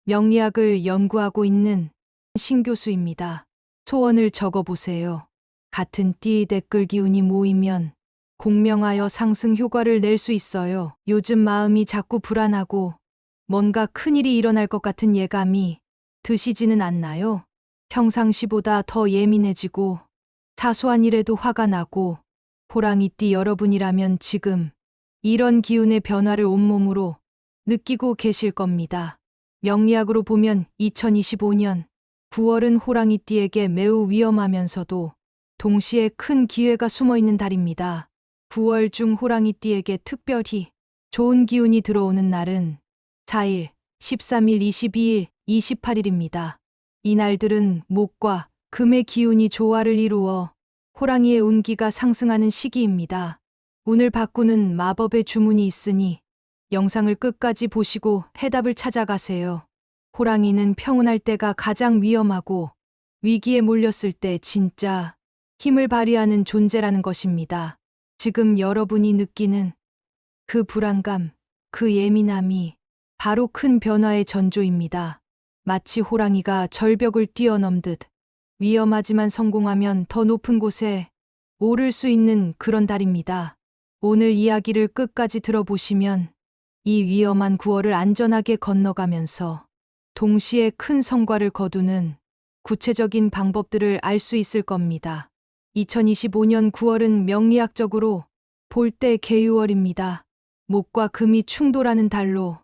명리학을 연구하고 있는 신교수입니다. 소원을 적어보세요. 같은 띠 댓글 기운이 모이면 공명하여 상승 효과를 낼 수 있어요. 요즘 마음이 자꾸 불안하고 뭔가 큰일이 일어날 것 같은 예감이 드시지는 않나요? 평상시보다 더 예민해지고 사소한 일에도 화가 나고 호랑이띠 여러분이라면 지금 이런 기운의 변화를 온몸으로 느끼고 계실 겁니다. 명리학으로 보면 2025년 9월은 호랑이띠에게 매우 위험하면서도 동시에 큰 기회가 숨어 있는 달입니다. 9월 중 호랑이띠에게 특별히 좋은 기운이 들어오는 날은 4일, 13일, 22일, 28일입니다. 이 날들은 목과 금의 기운이 조화를 이루어 호랑이의 운기가 상승하는 시기입니다. 운을 바꾸는 마법의 주문이 있으니 영상을 끝까지 보시고 해답을 찾아가세요. 호랑이는 평온할 때가 가장 위험하고 위기에 몰렸을 때 진짜 힘을 발휘하는 존재라는 것입니다. 지금 여러분이 느끼는 그 불안감, 그 예민함이 바로 큰 변화의 전조입니다. 마치 호랑이가 절벽을 뛰어넘듯 위험하지만 성공하면 더 높은 곳에 오를 수 있는 그런 달입니다. 오늘 이야기를 끝까지 들어보시면 이 위험한 9월을 안전하게 건너가면서 동시에 큰 성과를 거두는 구체적인 방법들을 알 수 있을 겁니다. 2025년 9월은 명리학적으로 볼 때 개유월입니다. 목과 금이 충돌하는 달로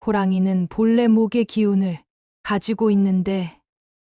호랑이는 본래 목의 기운을 가지고 있는데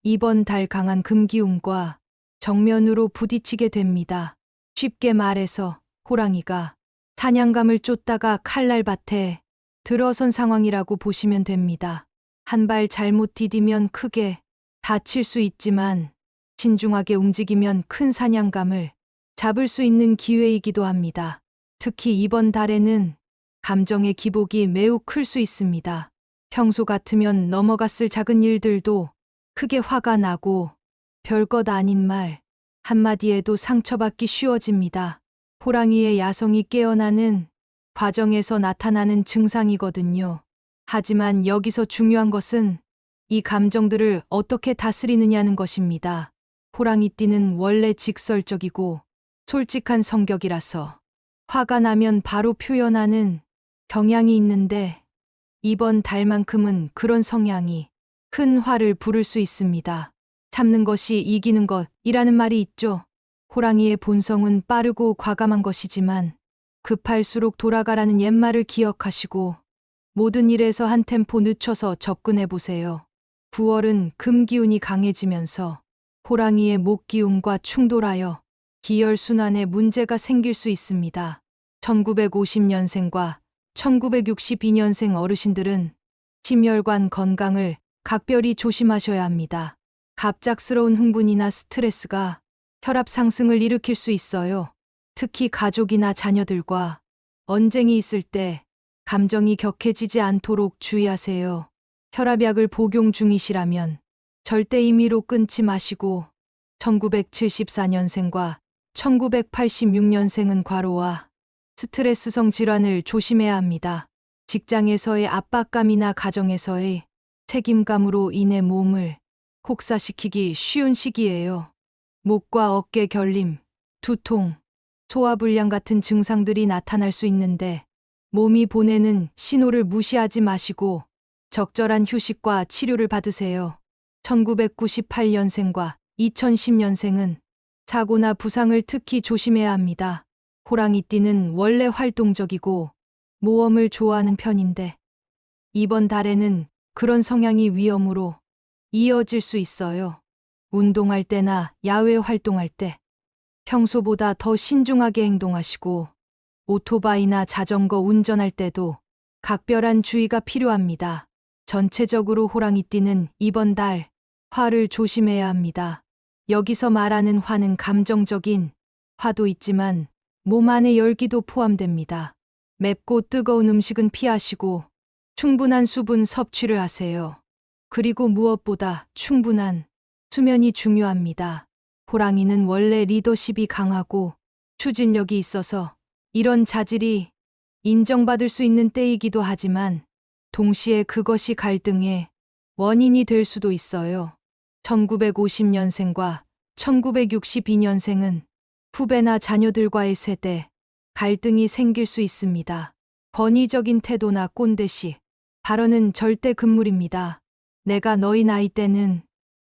이번 달 강한 금 기운과 정면으로 부딪히게 됩니다. 쉽게 말해서 호랑이가 사냥감을 쫓다가 칼날밭에 들어선 상황이라고 보시면 됩니다. 한 발 잘못 디디면 크게 다칠 수 있지만 신중하게 움직이면 큰 사냥감을 잡을 수 있는 기회이기도 합니다. 특히 이번 달에는 감정의 기복이 매우 클 수 있습니다. 평소 같으면 넘어갔을 작은 일들도 크게 화가 나고 별것 아닌 말 한마디에도 상처받기 쉬워집니다. 호랑이의 야성이 깨어나는 과정에서 나타나는 증상이거든요. 하지만 여기서 중요한 것은 이 감정들을 어떻게 다스리느냐는 것입니다. 호랑이띠는 원래 직설적이고 솔직한 성격이라서 화가 나면 바로 표현하는 경향이 있는데 이번 달만큼은 그런 성향이 큰 화를 부를 수 있습니다. 참는 것이 이기는 것이라는 말이 있죠. 호랑이의 본성은 빠르고 과감한 것이지만 급할수록 돌아가라는 옛말을 기억하시고 모든 일에서 한 템포 늦춰서 접근해 보세요. 9월은 금 기운이 강해지면서 호랑이의 목 기운과 충돌하여 기혈순환에 문제가 생길 수 있습니다. 1950년생과 1962년생 어르신들은 심혈관 건강을 각별히 조심하셔야 합니다. 갑작스러운 흥분이나 스트레스가 혈압 상승을 일으킬 수 있어요. 특히 가족이나 자녀들과 언쟁이 있을 때 감정이 격해지지 않도록 주의하세요. 혈압약을 복용 중이시라면 절대 임의로 끊지 마시고 1974년생과 1986년생은 과로와 스트레스성 질환을 조심해야 합니다. 직장에서의 압박감이나 가정에서의 책임감으로 인해 몸을 혹사시키기 쉬운 시기예요. 목과 어깨 결림, 두통, 소화불량 같은 증상들이 나타날 수 있는데 몸이 보내는 신호를 무시하지 마시고 적절한 휴식과 치료를 받으세요. 1998년생과 2010년생은 사고나 부상을 특히 조심해야 합니다. 호랑이띠는 원래 활동적이고 모험을 좋아하는 편인데 이번 달에는 그런 성향이 위험으로 이어질 수 있어요. 운동할 때나 야외 활동할 때 평소보다 더 신중하게 행동하시고 오토바이나 자전거 운전할 때도 각별한 주의가 필요합니다. 전체적으로 호랑이띠는 이번 달 화를 조심해야 합니다. 여기서 말하는 화는 감정적인 화도 있지만 몸 안의 열기도 포함됩니다. 맵고 뜨거운 음식은 피하시고 충분한 수분 섭취를 하세요. 그리고 무엇보다 충분한 수면이 중요합니다. 호랑이는 원래 리더십이 강하고 추진력이 있어서 이런 자질이 인정받을 수 있는 때이기도 하지만 동시에 그것이 갈등에 원인이 될 수도 있어요. 1950년생과 1962년생은 후배나 자녀들과의 세대 갈등이 생길 수 있습니다. 권위적인 태도나 꼰대시, 발언은 절대 금물입니다. 내가 너희 나이 때는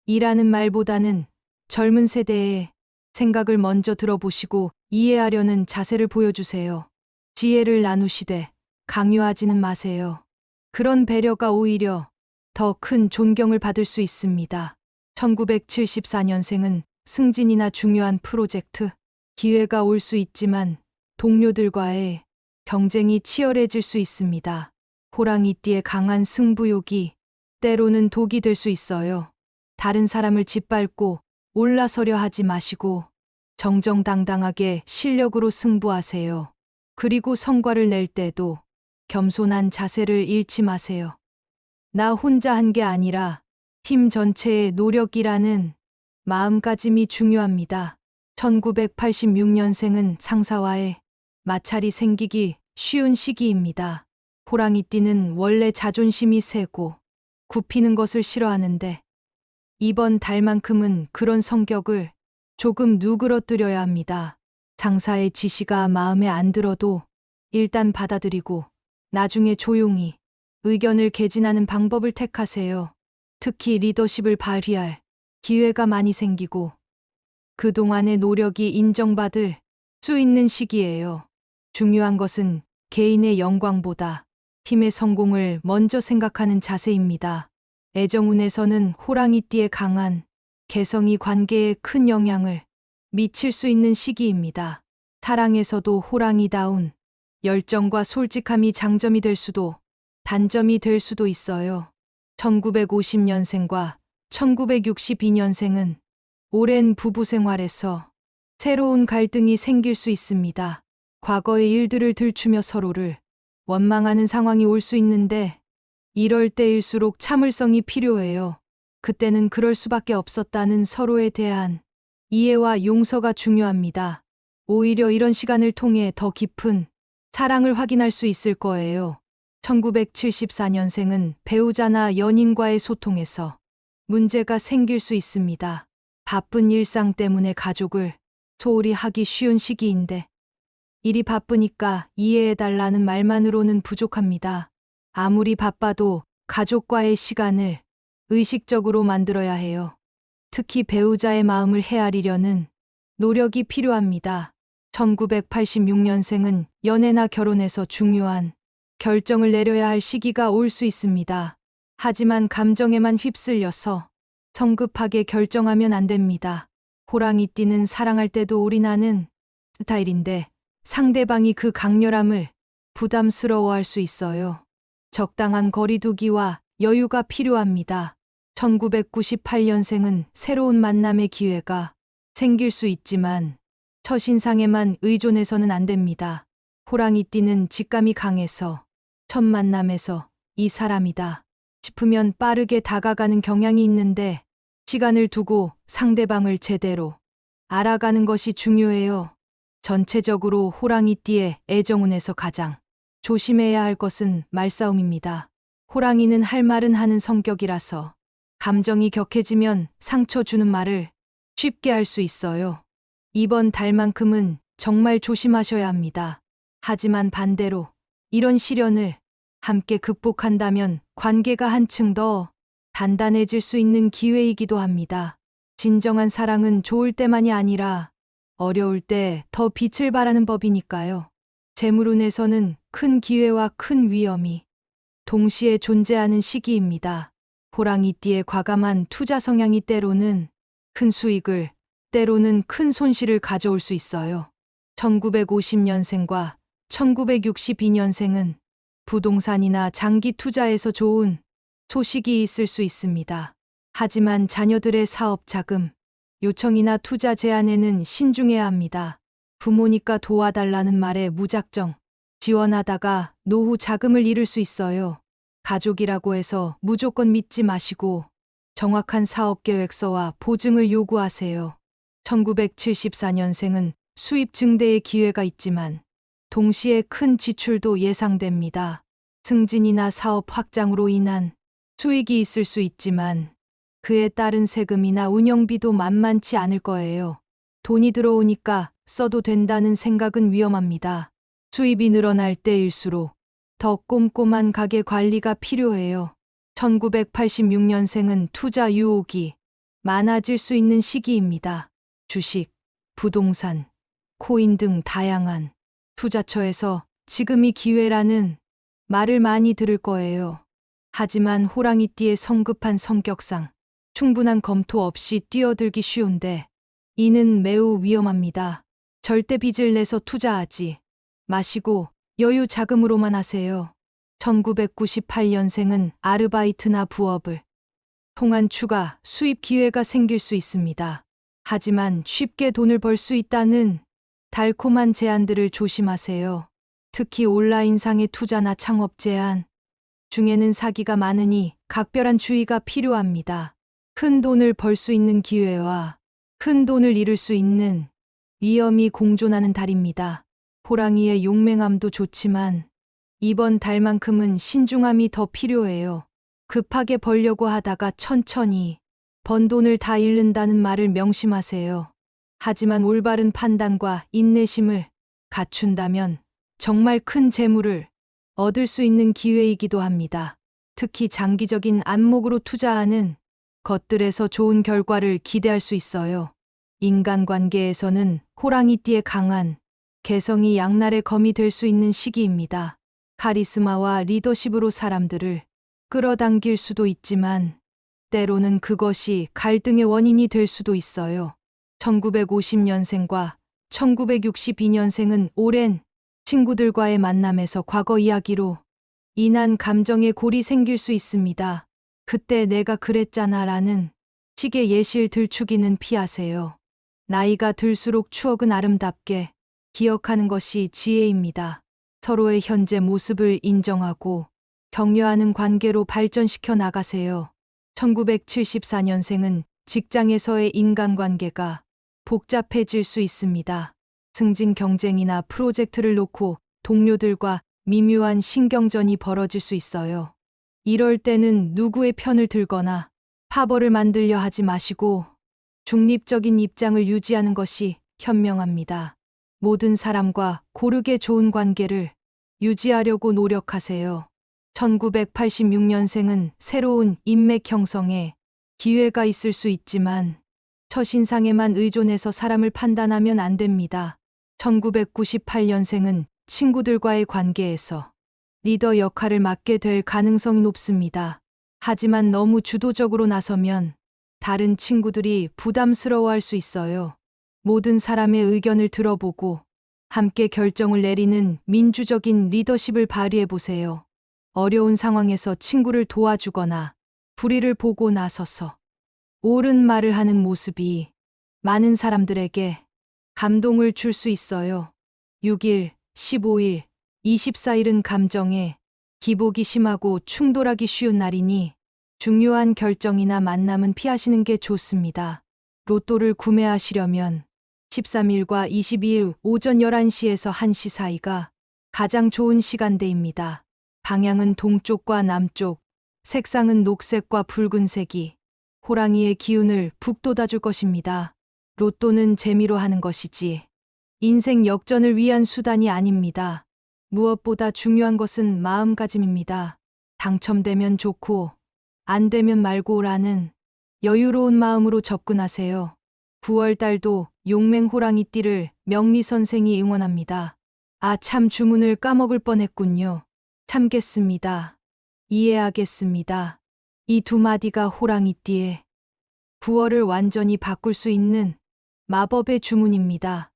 이라는 말보다는 젊은 세대의 생각을 먼저 들어보시고 이해하려는 자세를 보여주세요. 지혜를 나누시되 강요하지는 마세요. 그런 배려가 오히려 더 큰 존경을 받을 수 있습니다. 1974년생은 승진이나 중요한 프로젝트, 기회가 올 수 있지만 동료들과의 경쟁이 치열해질 수 있습니다. 호랑이띠의 강한 승부욕이 때로는 독이 될 수 있어요. 다른 사람을 짓밟고 올라서려 하지 마시고 정정당당하게 실력으로 승부하세요. 그리고 성과를 낼 때도 겸손한 자세를 잃지 마세요. 나 혼자 한 게 아니라 팀 전체의 노력이라는 마음가짐이 중요합니다. 1986년생은 상사와의 마찰이 생기기 쉬운 시기입니다. 호랑이띠는 원래 자존심이 세고 굽히는 것을 싫어하는데 이번 달만큼은 그런 성격을 조금 누그러뜨려야 합니다. 상사의 지시가 마음에 안 들어도 일단 받아들이고 나중에 조용히 의견을 개진하는 방법을 택하세요. 특히 리더십을 발휘할 기회가 많이 생기고 그동안의 노력이 인정받을 수 있는 시기예요. 중요한 것은 개인의 영광보다 팀의 성공을 먼저 생각하는 자세입니다. 애정운에서는 호랑이띠의 강한 개성이 관계에 큰 영향을 미칠 수 있는 시기입니다. 사랑에서도 호랑이다운 열정과 솔직함이 장점이 될 수도 단점이 될 수도 있어요. 1950년생과 1962년생은 오랜 부부 생활에서 새로운 갈등이 생길 수 있습니다. 과거의 일들을 들추며 서로를 원망하는 상황이 올 수 있는데 이럴 때일수록 참을성이 필요해요. 그때는 그럴 수밖에 없었다는 서로에 대한 이해와 용서가 중요합니다. 오히려 이런 시간을 통해 더 깊은 사랑을 확인할 수 있을 거예요. 1974년생은 배우자나 연인과의 소통에서 문제가 생길 수 있습니다. 바쁜 일상 때문에 가족을 소홀히 하기 쉬운 시기인데 일이 바쁘니까 이해해달라는 말만으로는 부족합니다. 아무리 바빠도 가족과의 시간을 의식적으로 만들어야 해요. 특히 배우자의 마음을 헤아리려는 노력이 필요합니다. 1986년생은 연애나 결혼에서 중요한 결정을 내려야 할 시기가 올 수 있습니다. 하지만 감정에만 휩쓸려서 성급하게 결정하면 안 됩니다. 호랑이띠는 사랑할 때도 올인하는 스타일인데 상대방이 그 강렬함을 부담스러워할 수 있어요. 적당한 거리두기와 여유가 필요합니다. 1998년생은 새로운 만남의 기회가 생길 수 있지만 첫인상에만 의존해서는 안 됩니다. 호랑이띠는 직감이 강해서 첫 만남에서 이 사람이다 싶으면 빠르게 다가가는 경향이 있는데 시간을 두고 상대방을 제대로 알아가는 것이 중요해요. 전체적으로 호랑이띠의 애정운에서 가장 조심해야 할 것은 말싸움입니다. 호랑이는 할 말은 하는 성격이라서 감정이 격해지면 상처 주는 말을 쉽게 할 수 있어요. 이번 달만큼은 정말 조심하셔야 합니다. 하지만 반대로 이런 시련을 함께 극복한다면 관계가 한층 더 단단해질 수 있는 기회이기도 합니다. 진정한 사랑은 좋을 때만이 아니라 어려울 때 더 빛을 발하는 법이니까요. 재물운에서는 큰 기회와 큰 위험이 동시에 존재하는 시기입니다. 호랑이띠의 과감한 투자 성향이 때로는 큰 수익을, 때로는 큰 손실을 가져올 수 있어요. 1950년생과 1962년생은 부동산이나 장기 투자에서 좋은 소식이 있을 수 있습니다. 하지만 자녀들의 사업 자금, 요청이나 투자 제안에는 신중해야 합니다. 부모니까 도와달라는 말에 무작정 지원하다가 노후 자금을 잃을 수 있어요. 가족이라고 해서 무조건 믿지 마시고 정확한 사업 계획서와 보증을 요구하세요. 1974년생은 수입 증대의 기회가 있지만 동시에 큰 지출도 예상됩니다. 승진이나 사업 확장으로 인한 수익이 있을 수 있지만 그에 따른 세금이나 운영비도 만만치 않을 거예요. 돈이 들어오니까 써도 된다는 생각은 위험합니다. 수입이 늘어날 때일수록 더 꼼꼼한 가계 관리가 필요해요. 1986년생은 투자 유혹이 많아질 수 있는 시기입니다. 주식, 부동산, 코인 등 다양한 투자처에서 지금이 기회라는 말을 많이 들을 거예요. 하지만 호랑이띠의 성급한 성격상 충분한 검토 없이 뛰어들기 쉬운데 이는 매우 위험합니다. 절대 빚을 내서 투자하지 마시고 여유 자금으로만 하세요. 1998년생은 아르바이트나 부업을 통한 추가 수입 기회가 생길 수 있습니다. 하지만 쉽게 돈을 벌 수 있다는 달콤한 제안들을 조심하세요. 특히 온라인상의 투자나 창업 제안 중에는 사기가 많으니 각별한 주의가 필요합니다. 큰 돈을 벌 수 있는 기회와 큰 돈을 잃을 수 있는 위험이 공존하는 달입니다. 호랑이의 용맹함도 좋지만 이번 달만큼은 신중함이 더 필요해요. 급하게 벌려고 하다가 천천히 번 돈을 다 잃는다는 말을 명심하세요. 하지만 올바른 판단과 인내심을 갖춘다면 정말 큰 재물을 얻을 수 있는 기회이기도 합니다. 특히 장기적인 안목으로 투자하는 것들에서 좋은 결과를 기대할 수 있어요. 인간관계에서는 호랑이띠의 강한 개성이 양날의 검이 될 수 있는 시기입니다. 카리스마와 리더십으로 사람들을 끌어당길 수도 있지만 때로는 그것이 갈등의 원인이 될 수도 있어요. 1950년생과 1962년생은 오랜 친구들과의 만남에서 과거 이야기로 인한 감정의 골이 생길 수 있습니다. 그때 내가 그랬잖아 라는 식의 예시를 들추기는 피하세요. 나이가 들수록 추억은 아름답게 기억하는 것이 지혜입니다. 서로의 현재 모습을 인정하고 격려하는 관계로 발전시켜 나가세요. 1974년생은 직장에서의 인간관계가 복잡해질 수 있습니다. 승진 경쟁이나 프로젝트를 놓고 동료들과 미묘한 신경전이 벌어질 수 있어요. 이럴 때는 누구의 편을 들거나 파벌을 만들려 하지 마시고 중립적인 입장을 유지하는 것이 현명합니다. 모든 사람과 고르게 좋은 관계를 유지하려고 노력하세요. 1986년생은 새로운 인맥 형성에 기회가 있을 수 있지만 첫인상에만 의존해서 사람을 판단하면 안 됩니다. 1998년생은 친구들과의 관계에서 리더 역할을 맡게 될 가능성이 높습니다. 하지만 너무 주도적으로 나서면 다른 친구들이 부담스러워할 수 있어요. 모든 사람의 의견을 들어보고 함께 결정을 내리는 민주적인 리더십을 발휘해 보세요. 어려운 상황에서 친구를 도와주거나 불의를 보고 나서서 옳은 말을 하는 모습이 많은 사람들에게 감동을 줄 수 있어요. 6일, 15일, 24일은 감정에 기복이 심하고 충돌하기 쉬운 날이니 중요한 결정이나 만남은 피하시는 게 좋습니다. 로또를 구매하시려면 13일과 22일 오전 11시에서 1시 사이가 가장 좋은 시간대입니다. 방향은 동쪽과 남쪽, 색상은 녹색과 붉은색이 호랑이의 기운을 북돋아줄 것입니다. 로또는 재미로 하는 것이지 인생 역전을 위한 수단이 아닙니다. 무엇보다 중요한 것은 마음가짐입니다. 당첨되면 좋고 안 되면 말고라는 여유로운 마음으로 접근하세요. 9월 달도 용맹 호랑이띠를 명리 선생이 응원합니다. 아, 참 주문을 까먹을 뻔했군요. 참겠습니다. 이해하겠습니다. 이 두 마디가 호랑이띠의 9월을 완전히 바꿀 수 있는 마법의 주문입니다.